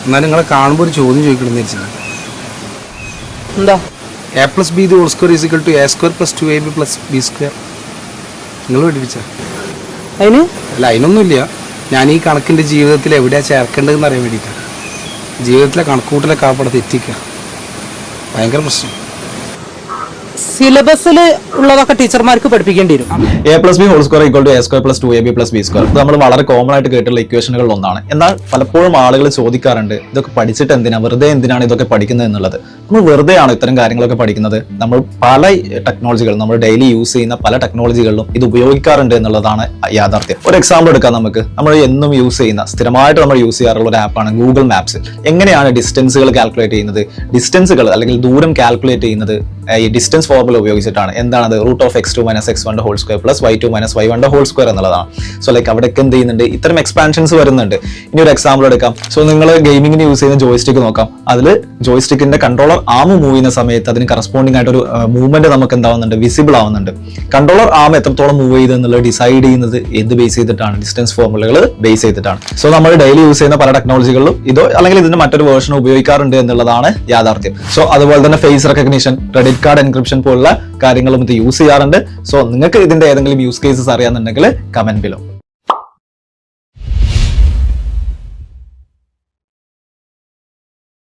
എന്നാലും നിങ്ങളെ കാണുമ്പോൾ ഒരു ചോദ്യം ചോദിക്കണമെന്ന് വെച്ചാൽ എന്താ a+b the whole square is equal to a square plus 2ab plus b square. നിങ്ങൾ പഠിപ്പിച്ച അതിന് അല്ല അതിനൊന്നുമില്ല. ഞാൻ ഈ കണക്കിൻ്റെ ജീവിതത്തിൽ എവിടെയാണ് ചേർക്കേണ്ടതെന്ന് അറിയാൻ വേണ്ടിയിട്ടാണ്. ജീവിതത്തിലെ കണക്കൂട്ടലൊക്കെ ആപ്പടെ തെറ്റിക്കുക, ഭയങ്കര പ്രശ്നം. സിലബസിൽ ഉള്ളതൊക്കെ ടീച്ചർമാർക്ക് പഠിപ്പിക്കേണ്ടി വരും. a+b whole square equal to a square plus 2ab plus b square. ഇത് നമ്മൾ വളരെ കോമൺ ആയിട്ട് കേട്ടുള്ള ഇക്വേഷനുകളിൽ ഒന്നാണ്. എന്നാൽ പലപ്പോഴും ആളുകൾ ചോദിക്കാറുണ്ട്, ഇതൊക്കെ പഠിച്ചിട്ട് എന്തിനാ, വെറുതെ എന്തിനാണ് ഇതൊക്കെ പഠിക്കുന്നത് എന്നുള്ളത്. നമ്മൾ വെറുതെയാണ് ഇത്തരം കാര്യങ്ങളൊക്കെ പഠിക്കുന്നത്. നമ്മൾ പല ടെക്നോളജികൾ, നമ്മൾ ഡെയിലി യൂസ് ചെയ്യുന്ന പല ടെക്നോളജികളിലും ഇത് ഉപയോഗിക്കാറുണ്ട് എന്നുള്ളതാണ് യാഥാർത്ഥ്യം. ഒരു എക്സാമ്പിൾ എടുക്കാം നമുക്ക്. നമ്മൾ എന്നും യൂസ് ചെയ്യുന്ന, സ്ഥിരമായിട്ട് നമ്മൾ യൂസ് ചെയ്യാറുള്ള ഒരു ആപ്പാണ് ഗൂഗിൾ മാപ്സ്. എങ്ങനെയാണ് ഡിസ്റ്റൻസുകൾ കാൽക്കുലേറ്റ് ചെയ്യുന്നത്? ഡിസ്റ്റൻസുകൾ അല്ലെങ്കിൽ ദൂരം കാൽക്കുലേറ്റ് ചെയ്യുന്നത് ഈ ഡിസ്റ്റൻസ് ഫോർമുല ഉപയോഗിച്ചിട്ടാണ്. എന്താണത്? √(x2 - x1) whole square plus y2 - y1 whole square എന്നുള്ളതാണ്. സോ ലൈക്ക് അവിടെയൊക്കെ എന്ത് ചെയ്യുന്നുണ്ട്, ഇത്തരം എക്സ്പാൻഷൻസ് വരുന്നുണ്ട്. ഇനി ഒരു എക്സാമ്പിൾ എടുക്കാം. സോ നിങ്ങൾ ഗെയിമിങ്ങിന് യൂസ് ചെയ്യുന്ന ജോയ്സ്റ്റിക്ക് നോക്കാം. അതിൽ ജോയ്സ്റ്റിക്കിന്റെ കൺട്രോളർ ആം മൂവ് ചെയ്യുന്ന സമയത്ത് അതിന് കറസ്പോണ്ടിങ് ആയിട്ട് ഒരു മൂവ്മെന്റ് നമുക്ക് എന്താവുന്നുണ്ട്, വിസിബിൾ ആവുന്നുണ്ട്. കൺട്രോളർ ആം എത്രത്തോളം മൂവ് ചെയ്ത് എന്നുള്ളത് ഡിസൈഡ് ചെയ്യുന്നത് എന്ത് ബേസ് ചെയ്തിട്ടാണ്? ഡിസ്റ്റൻസ് ഫോർമുലകൾ ബേസ് ചെയ്തിട്ടാണ്. സോ നമ്മൾ ഡെയിലി യൂസ് ചെയ്യുന്ന പല ടെക്നോളജികളിലും ഇതോ അല്ലെങ്കിൽ ഇതിന്റെ മറ്റൊരു വേർഷൻ ഉപയോഗിക്കാറുണ്ട് എന്നുള്ളതാണ് യാഥാർത്ഥ്യം. സോ അതുപോലെ തന്നെ face recognition, credit card encryption പോലുള്ള കാര്യങ്ങളും ഇത് യൂസ് ചെയ്യാറുണ്ട്. സോ നിങ്ങൾക്ക് ഇതിന്റെ ഏതെങ്കിലും യൂസ് കേസസ് അറിയാന്നുണ്ടെങ്കിൽ കമന്റ് ബിലോ.